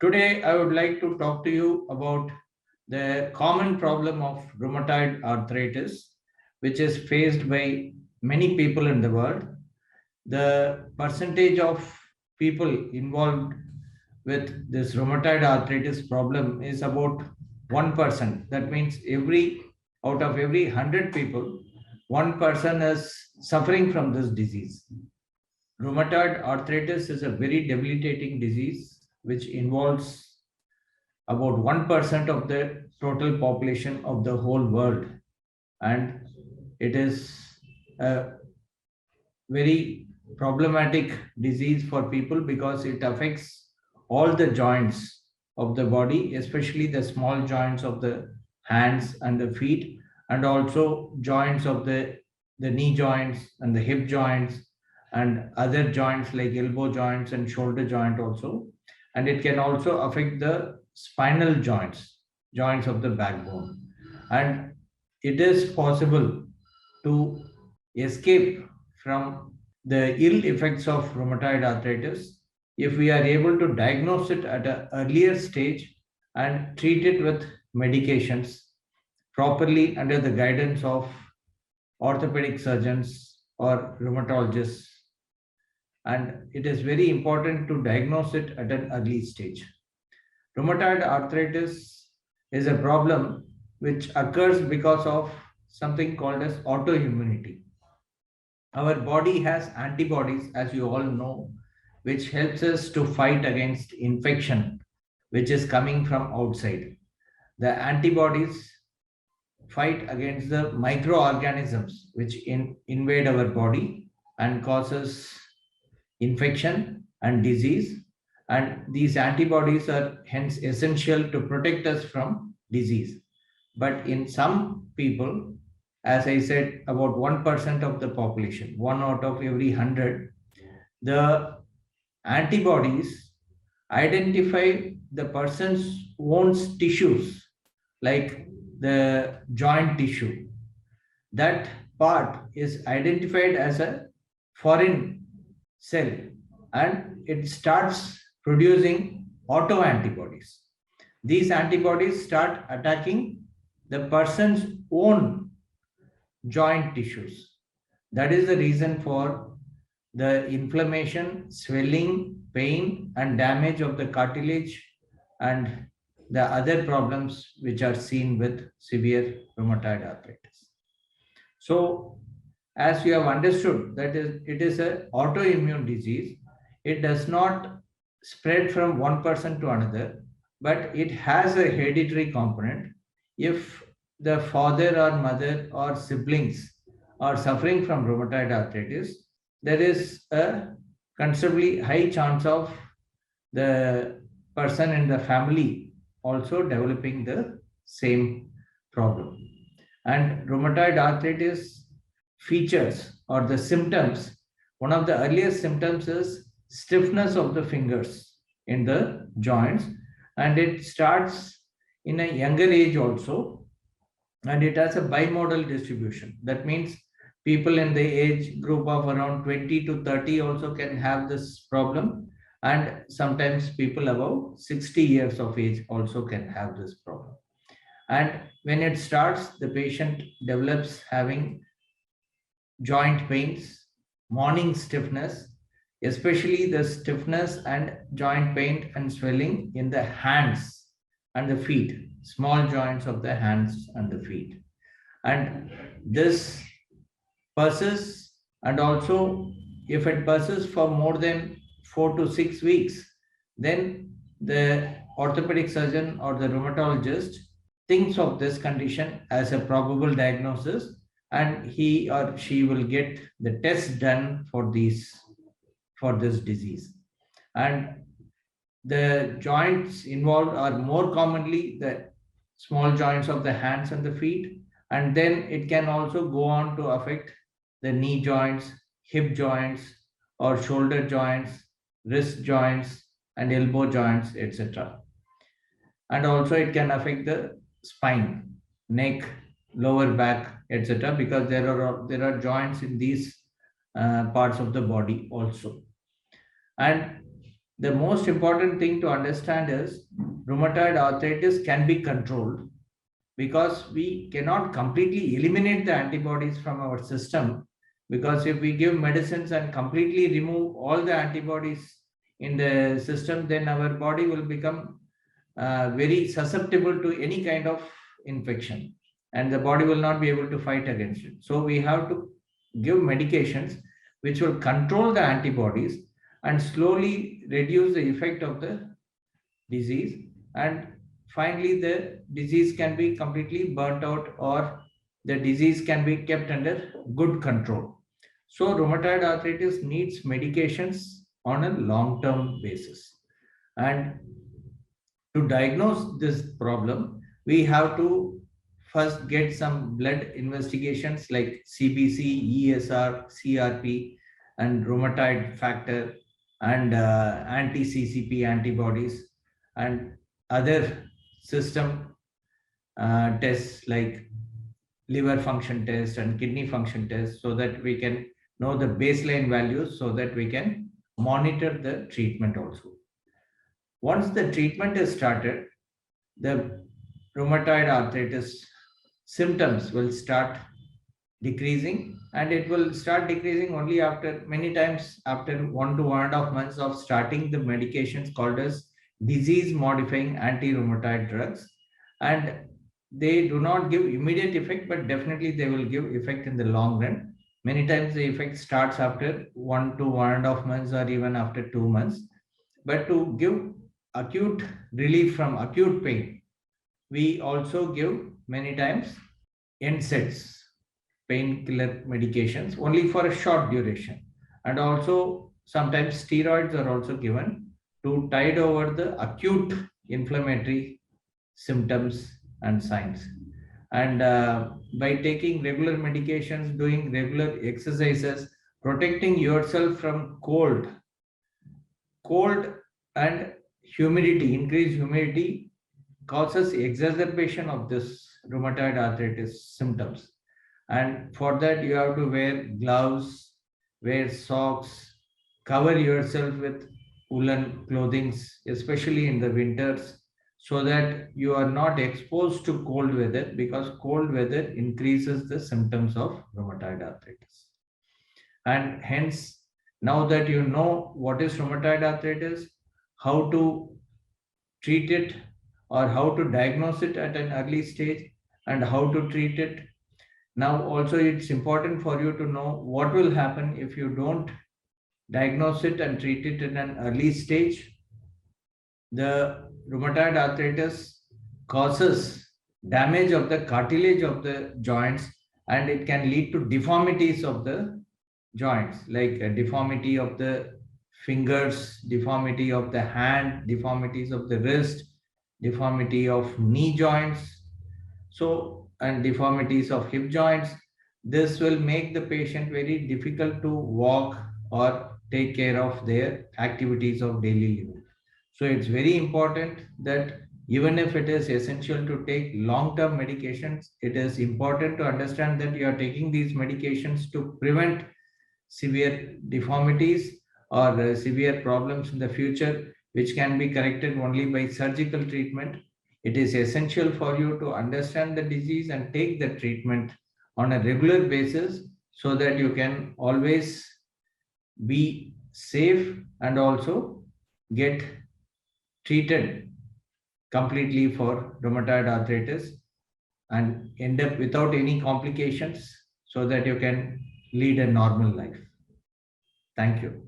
Today, I would like to talk to you about the common problem of rheumatoid arthritis, which is faced by many people in the world. The percentage of people involved with this rheumatoid arthritis problem is about 1%. That means out of every 100 people, one person is suffering from this disease. Rheumatoid arthritis is a very debilitating disease which involves about 1% of the total population of the whole world. And it is a very problematic disease for people because it affects all the joints of the body, especially the small joints of the hands and the feet, and also joints of the knee joints and the hip joints and other joints like elbow joints and shoulder joint also. And it can also affect the spinal joints of the backbone. And it is possible to escape from the ill effects of rheumatoid arthritis if we are able to diagnose it at an earlier stage and treat it with medications properly under the guidance of orthopedic surgeons or rheumatologists. And it is very important to diagnose it at an early stage. Rheumatoid arthritis is a problem which occurs because of something called as autoimmunity. Our body has antibodies, as you all know, which helps us to fight against infection, which is coming from outside. The antibodies fight against the microorganisms which invade our body and causes infection and disease. And these antibodies are hence essential to protect us from disease. But in some people, as I said, about 1% of the population, 1 out of every 100, the antibodies identify the person's own tissues, like the joint tissue. That part is identified as a foreign cell and it starts producing autoantibodies. These antibodies start attacking the person's own joint tissues. That is the reason for the inflammation, swelling, pain, and damage of the cartilage and the other problems which are seen with severe rheumatoid arthritis. So, as you have understood, it is an autoimmune disease. It does not spread from one person to another, but it has a hereditary component. If the father or mother or siblings are suffering from rheumatoid arthritis, there is a considerably high chance of the person in the family also developing the same problem. And rheumatoid arthritis features or the symptoms, one of the earliest symptoms is stiffness of the fingers in the joints, and it starts in a younger age also, and it has a bimodal distribution. That means people in the age group of around 20 to 30 also can have this problem, and sometimes people above 60 years of age also can have this problem. And when it starts, the patient develops having joint pains, morning stiffness, especially the stiffness and joint pain and swelling in the hands and the feet, small joints of the hands and the feet. And this persists, and also if it persists for more than 4 to 6 weeks, then the orthopedic surgeon or the rheumatologist thinks of this condition as a probable diagnosis, and he or she will get the test done for this disease. And the joints involved are more commonly the small joints of the hands and the feet, and then it can also go on to affect the knee joints, hip joints, or shoulder joints, wrist joints, and elbow joints, etc. And also it can affect the spine, neck, lower back, etc. because there are joints in these parts of the body also. And The most important thing to understand is rheumatoid arthritis can be controlled because we cannot completely eliminate the antibodies from our system. Because if we give medicines and completely remove all the antibodies in the system, then our body will become very susceptible to any kind of infection, and the body will not be able to fight against it. So we have to give medications which will control the antibodies and slowly reduce the effect of the disease, and finally the disease can be completely burnt out, or the disease can be kept under good control. So rheumatoid arthritis needs medications on a long term basis, and to diagnose this problem, we have to first get some blood investigations like CBC, ESR, CRP, and rheumatoid factor, and anti-CCP antibodies, and other system tests like liver function test and kidney function test, so that we can know the baseline values, so that we can monitor the treatment also. Once the treatment is started, the rheumatoid arthritis symptoms will start decreasing, and it will start decreasing only after many times after 1 to 1.5 months of starting the medications called as disease modifying anti-rheumatoid drugs. And they do not give immediate effect, but definitely they will give effect in the long run. Many times the effect starts after 1 to 1.5 months, or even after 2 months. But to give acute relief from acute pain, we also give many times NSAIDs, painkiller medications, only for a short duration. And also sometimes steroids are also given to tide over the acute inflammatory symptoms and signs. And by taking regular medications, doing regular exercises, protecting yourself from cold and humidity, increased humidity causes exacerbation of this rheumatoid arthritis symptoms. And for that, you have to wear gloves, wear socks, cover yourself with woolen clothing, especially in the winters, so that you are not exposed to cold weather, because cold weather increases the symptoms of rheumatoid arthritis. And hence, now that you know what is rheumatoid arthritis, how to treat it, or how to diagnose it at an early stage, and how to treat it, now also it's important for you to know what will happen if you don't diagnose it and treat it in an early stage. The rheumatoid arthritis causes damage of the cartilage of the joints, and it can lead to deformities of the joints, like a deformity of the fingers, deformity of the hand, deformities of the wrist, deformity of knee joints, so, and deformities of hip joints. This will make the patient very difficult to walk or take care of their activities of daily living. So it's very important that even if it is essential to take long-term medications, it is important to understand that you are taking these medications to prevent severe deformities or severe problems in the future, which can be corrected only by surgical treatment. It is essential for you to understand the disease and take the treatment on a regular basis, so that you can always be safe and also get treated completely for rheumatoid arthritis and end up without any complications, so that you can lead a normal life. Thank you.